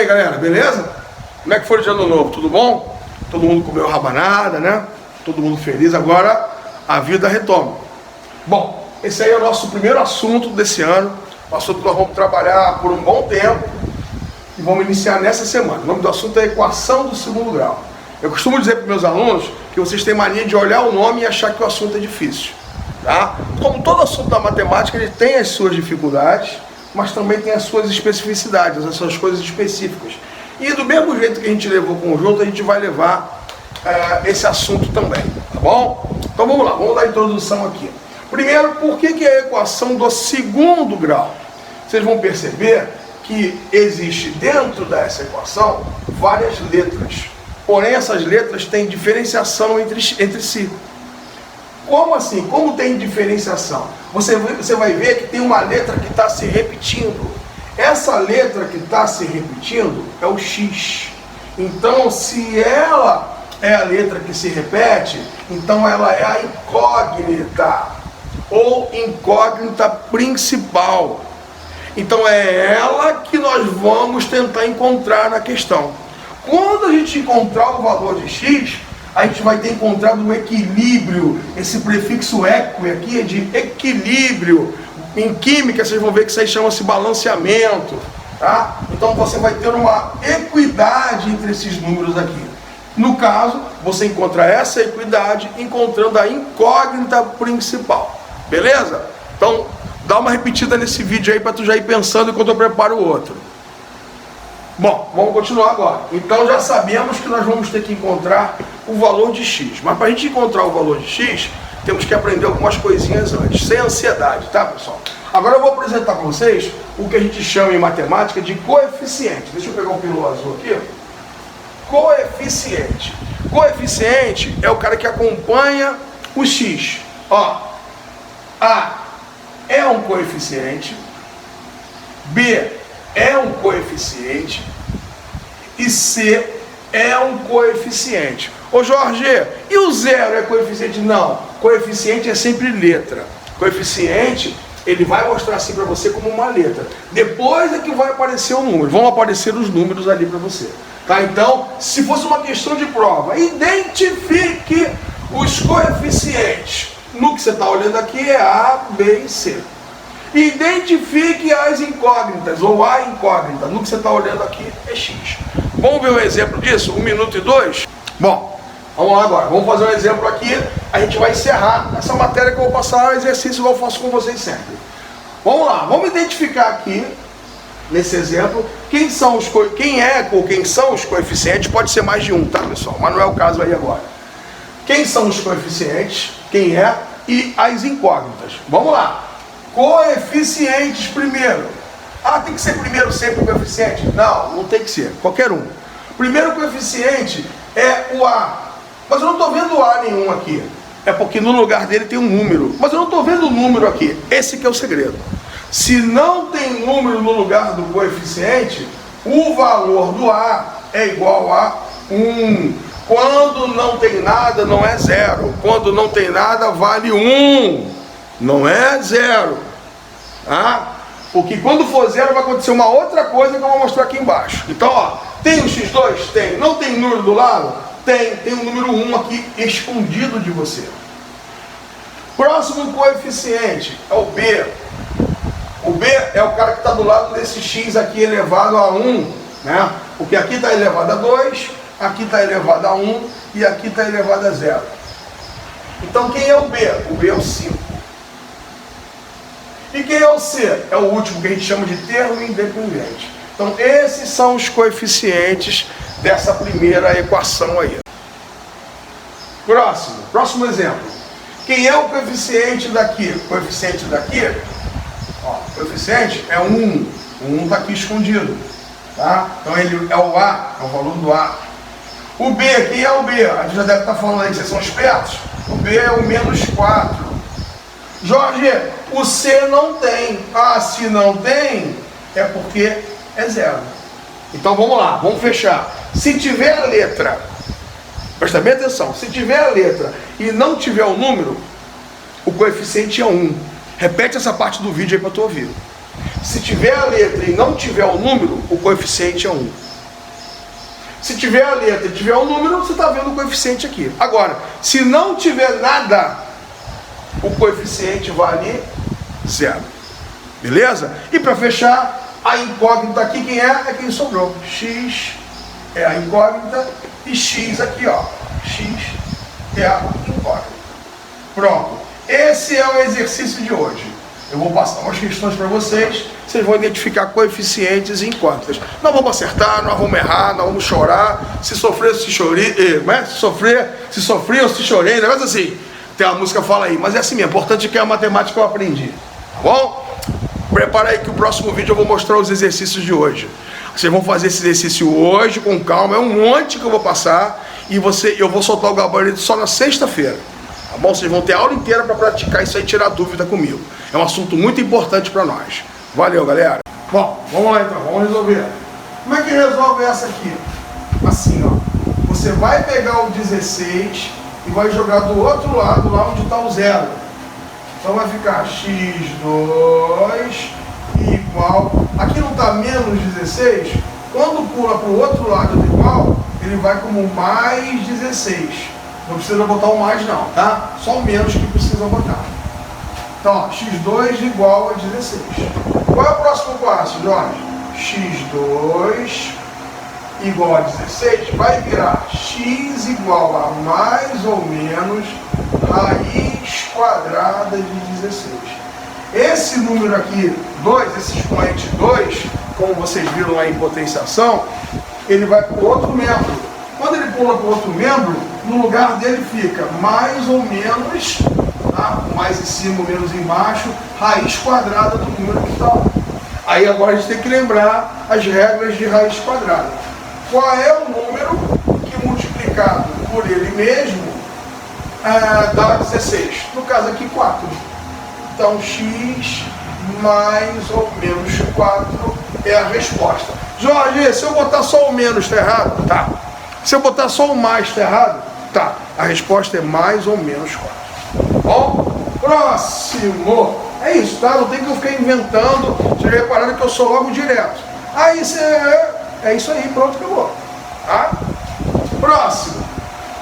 galera, beleza? Como é que foi o dia do ano novo? Tudo bom? Todo mundo comeu rabanada, né? Todo mundo feliz, agora a vida retoma. Bom, esse aí é o nosso primeiro assunto desse ano, o assunto que nós vamos trabalhar por um bom tempo e vamos iniciar nessa semana. O nome do assunto é equação do segundo grau. Eu costumo dizer para meus alunos que vocês têm mania de olhar o nome e achar que o assunto é difícil, tá? Como todo assunto da matemática, ele tem as suas dificuldades, mas também tem as suas especificidades, as suas coisas específicas. E do mesmo jeito que a gente levou o conjunto, a gente vai levar esse assunto também, tá bom? Então vamos lá, vamos dar a introdução aqui. Primeiro, por que é a equação do segundo grau? Vocês vão perceber que existe dentro dessa equação várias letras. Porém, essas letras têm diferenciação entre si. Como assim? Como tem diferenciação? Você vai ver que tem uma letra que está se repetindo. Essa letra que está se repetindo é o X. Então, se ela é a letra que se repete, então ela é a incógnita, ou incógnita principal. Então é ela que nós vamos tentar encontrar na questão. Quando a gente encontrar o valor de X, a gente vai ter encontrado um equilíbrio. Esse prefixo equi aqui é de equilíbrio. Em química vocês vão ver que isso aí chama-se balanceamento, tá? Então você vai ter uma equidade entre esses números aqui. No caso, você encontra essa equidade encontrando a incógnita principal. Beleza? Então, dá uma repetida nesse vídeo aí para tu já ir pensando enquanto eu preparo o outro. Bom, vamos continuar agora. Então já sabemos que nós vamos ter que encontrar o valor de X. Mas para a gente encontrar o valor de X, temos que aprender algumas coisinhas antes, sem ansiedade, tá, pessoal? Agora eu vou apresentar para vocês o que a gente chama em matemática de coeficiente. Deixa eu pegar um pílula azul aqui. Coeficiente. Coeficiente é o cara que acompanha o X. Ó, A é um coeficiente, B é um coeficiente e C é um coeficiente. Ô Jorge, e o zero é coeficiente? Não, coeficiente é sempre letra. Coeficiente, ele vai mostrar assim para você como uma letra. Depois é que vai aparecer o número, vão aparecer os números ali para você. Tá? Então, se fosse uma questão de prova, identifique os coeficientes. No que você está olhando aqui é A, B e C. Identifique as incógnitas, ou a incógnita. No que você está olhando aqui é X. Vamos ver um exemplo disso? 1 minuto e 2? Bom, vamos lá agora. Vamos fazer um exemplo aqui. A gente vai encerrar essa matéria que eu vou passar exercício igual eu faço com vocês sempre. Vamos lá, vamos identificar aqui, nesse exemplo, quem são os coeficientes. Pode ser mais de um, tá, pessoal? Mas não é o caso aí agora. Quem são os coeficientes, quem é, e as incógnitas. Vamos lá. Coeficientes primeiro. Ah, tem que ser primeiro sempre o coeficiente? Não, não tem que ser. Qualquer um. Primeiro coeficiente é o A. Mas eu não estou vendo A nenhum aqui. É porque no lugar dele tem um número. Mas eu não estou vendo o número aqui. Esse que é o segredo. Se não tem número no lugar do coeficiente, o valor do A é igual a 1. Quando não tem nada, não é 0. Quando não tem nada, vale 1. Não é 0. Tá? Porque quando for 0, vai acontecer uma outra coisa que eu vou mostrar aqui embaixo. Então, ó, tem o x2? Tem. Não tem número do lado? Tem. Tem o número 1 aqui escondido de você. Próximo coeficiente é o B. O B é o cara que está do lado desse x aqui elevado a 1. Né? Porque aqui está elevado a 2, aqui está elevado a 1 e aqui está elevado a 0. Então quem é o B? O B é o 5. E quem é o C? É o último que a gente chama de termo independente. Então esses são os coeficientes dessa primeira equação aí. Próximo exemplo. Quem é o coeficiente daqui? O coeficiente daqui, ó, o coeficiente é 1. O 1 está aqui escondido. Tá? Então ele é o A, é o valor do A. O B, quem é o B? A gente já deve estar falando aí que vocês são espertos. O B é o menos 4. Jorge, o C não tem. Ah, se não tem, é porque é 0. Então vamos lá, vamos fechar. Se tiver a letra, presta bem atenção, se tiver a letra e não tiver o número, o coeficiente é 1. Repete essa parte do vídeo aí para tu ouvir. Se tiver a letra e não tiver o número, o coeficiente é 1. Se tiver a letra e tiver o número, você está vendo o coeficiente aqui. Agora, se não tiver nada, o coeficiente vale 0. Beleza? E para fechar, a incógnita aqui, quem é? É quem sobrou. X é a incógnita e X aqui, ó. X é a incógnita. Pronto. Esse é o exercício de hoje. Eu vou passar umas questões para vocês. Vocês vão identificar coeficientes e incógnitas. Não vamos acertar, não vamos errar, não vamos chorar. Se sofrer, se chorei. Se sofrer, eu se chorei. Negócio assim. Tem uma música que fala aí. Mas é assim mesmo. Importante é que a matemática eu aprendi. Tá bom? Prepara aí que o próximo vídeo eu vou mostrar os exercícios de hoje. Vocês vão fazer esse exercício hoje com calma. É um monte que eu vou passar. E eu vou soltar o gabarito só na sexta-feira. Tá bom? Vocês vão ter a aula inteira para praticar isso aí e tirar dúvida comigo. É um assunto muito importante para nós. Valeu, galera. Bom, vamos lá então, vamos resolver. Como é que resolve essa aqui? Assim, ó. Você vai pegar o 16 e vai jogar do outro lado, lá onde está o 0. Então vai ficar x2 igual... Aqui não está menos 16? Quando pula para o outro lado do igual, ele vai como mais 16. Não precisa botar o mais não, tá? Só o menos que precisa botar. Então, ó, x2 igual a 16. Qual é o próximo passo, Jorge? x2 igual a 16 vai virar x igual a mais ou menos raiz quadrada de 16. Esse número aqui, 2, esse expoente 2, como vocês viram lá em potenciação, ele vai para o outro membro. Quando ele pula para o outro membro, no lugar dele fica mais ou menos, tá? Mais em cima, menos embaixo, raiz quadrada do número que está lá. Aí agora a gente tem que lembrar as regras de raiz quadrada. Qual é o número que multiplicado por ele mesmo dá 16? No caso aqui, 4. Então, x mais ou menos 4 é a resposta. Jorge, se eu botar só o menos, está errado? Tá. Se eu botar só o mais, está errado? Tá. A resposta é mais ou menos 4. Bom, próximo. É isso, tá? Não tem que eu ficar inventando. Vocês repararam que eu sou logo direto. Aí você... É isso aí, pronto, acabou. Tá? Próximo.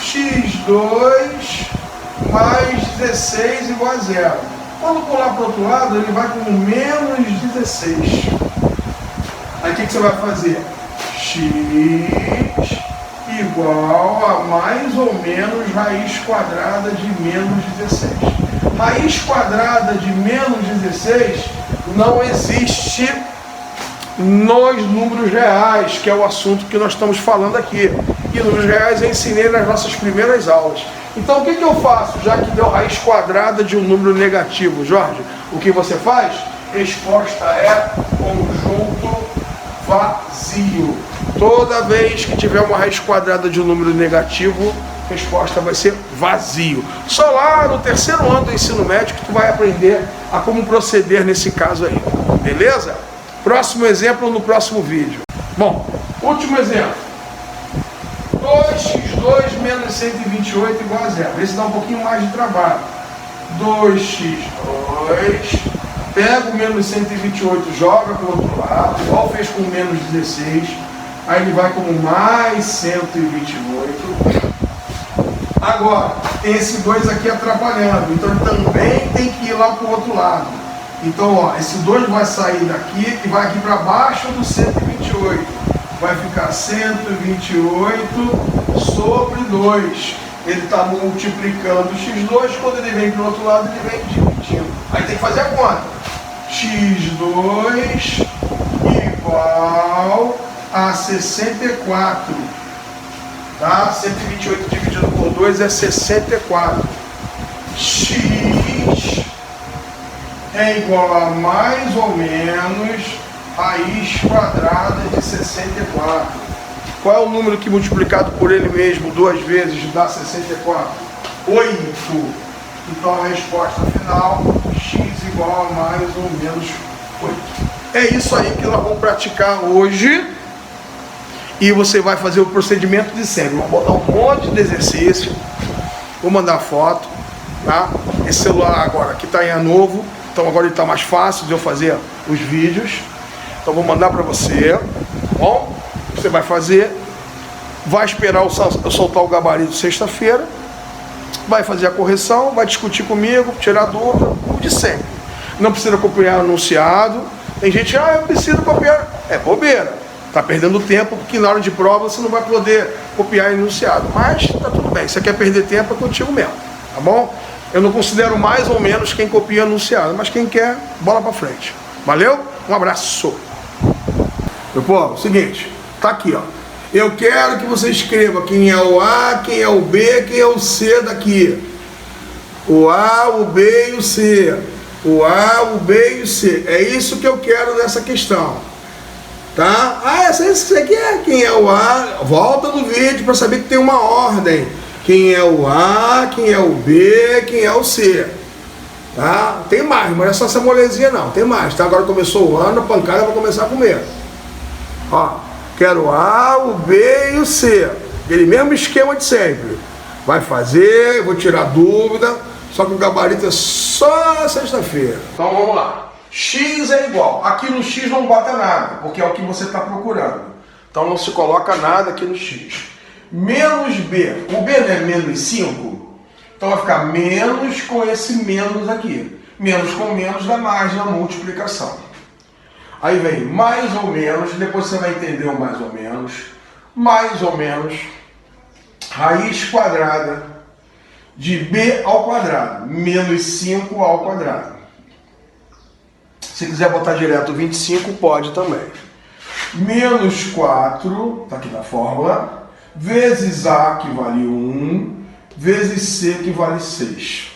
x2 mais 16 igual a 0. Quando pular para o outro lado, ele vai com menos 16. Aí o que você vai fazer? X igual a mais ou menos raiz quadrada de menos 16. Raiz quadrada de menos 16 não existe nos números reais, que é o assunto que nós estamos falando aqui. E números reais eu ensinei nas nossas primeiras aulas. Então o que eu faço, já que deu raiz quadrada de um número negativo, Jorge? O que você faz? Resposta é conjunto vazio. Toda vez que tiver uma raiz quadrada de um número negativo, a resposta vai ser vazio. Só lá no terceiro ano do ensino médio que tu vai aprender a como proceder nesse caso aí. Beleza? Próximo exemplo no próximo vídeo. Bom, último exemplo. 2x2 menos 128 igual a 0. Esse dá um pouquinho mais de trabalho. 2x2, pega o menos 128, joga para o outro lado, igual fez com o menos 16. Aí ele vai como mais 128. Agora, tem esse 2 aqui atrapalhando, então ele também tem que ir lá para o outro lado. Então, ó, esse 2 vai sair daqui e vai aqui para baixo do 128. Vai ficar 128 sobre 2. Ele está multiplicando o x2, quando ele vem para o outro lado, ele vem dividindo. Aí tem que fazer a conta. x2 igual a 64. Tá? 128 dividido por 2 é 64. X é igual a mais ou menos raiz quadrada de 64. Qual é o número que multiplicado por ele mesmo duas vezes dá 64? 8. Então a resposta final, x igual a mais ou menos 8. É isso aí que nós vamos praticar hoje. E você vai fazer o procedimento de sempre. Vou botar um monte de exercício. Vou mandar foto. Tá? Esse celular agora que está em novo. Então agora ele está mais fácil de eu fazer os vídeos. Então vou mandar para você. Bom, você vai fazer. vai esperar eu soltar o gabarito sexta-feira, vai fazer a correção, vai discutir comigo, tirar dúvida, o de sempre. Não precisa copiar anunciado. Tem gente, eu preciso copiar. É bobeira. Tá perdendo tempo, porque na hora de prova você não vai poder copiar enunciado. Mas tá tudo bem. Se você quer perder tempo, é contigo mesmo. Tá bom? Eu não considero mais ou menos quem copia anunciado, mas quem quer, bola pra frente. Valeu? Um abraço. Meu povo, seguinte, tá aqui, ó. Eu quero que você escreva quem é o A, quem é o B, quem é o C daqui. O A, o B e o C. O A, o B e o C. É isso que eu quero nessa questão. Tá? Essa aqui é quem é o A. Volta no vídeo para saber que tem uma ordem. Quem é o A, quem é o B, quem é o C. Tá? Tem mais, mas não é só essa molezinha não. Tem mais, tá? Agora começou o ano, a pancada vai começar a comer. Ó, quero o A, o B e o C. Aquele mesmo esquema de sempre. Vai fazer, eu vou tirar dúvida, só que o gabarito é só sexta-feira. Então vamos lá. X é igual. Aqui no X não bota nada, porque é o que você está procurando. Então não se coloca nada aqui no X. Menos B. O B não é menos 5? Então vai ficar menos com esse menos aqui. Menos com menos dá mais na multiplicação. Aí vem mais ou menos, depois você vai entender o mais ou menos. Mais ou menos, raiz quadrada de B ao quadrado. Menos 5 ao quadrado. Se quiser botar direto 25, pode também. Menos 4, está aqui na fórmula, vezes A, que vale 1, vezes C, que vale 6.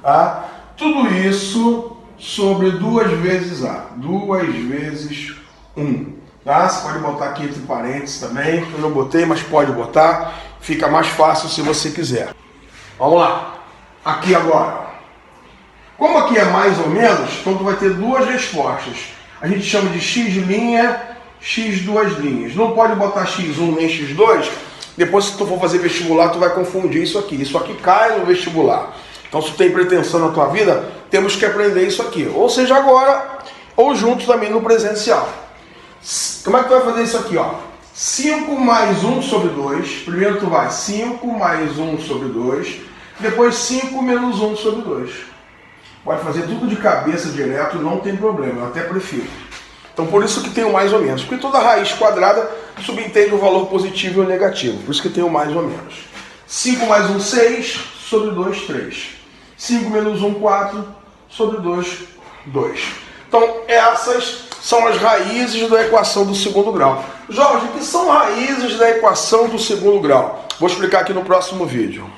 Tá? Tudo isso sobre 2 vezes A. 2 vezes 1. Tá? Você pode botar aqui entre parênteses também. Eu não botei, mas pode botar. Fica mais fácil se você quiser. Vamos lá. Aqui agora. Como aqui é mais ou menos, então tu vai ter duas respostas. A gente chama de x' x duas linhas. Não pode botar x1 nem x2. Depois, se tu for fazer vestibular, tu vai confundir isso aqui. Isso aqui cai no vestibular. Então, se tu tem pretensão na tua vida, temos que aprender isso aqui. Ou seja, agora, ou junto também no presencial. Como é que tu vai fazer isso aqui, ó? 5 mais 1 sobre 2. Primeiro tu vai 5 mais 1 sobre 2. Depois 5 menos 1 sobre 2. Pode fazer tudo de cabeça direto, não tem problema, eu até prefiro. Então por isso que tem o mais ou menos. Porque toda raiz quadrada subentende o valor positivo e o negativo. Por isso que tem o mais ou menos. 5 mais 1, 6, sobre 2, 3. 5 menos 1, 4, sobre 2, 2. Então essas são as raízes da equação do segundo grau. Jorge, o que são raízes da equação do segundo grau? Vou explicar aqui no próximo vídeo.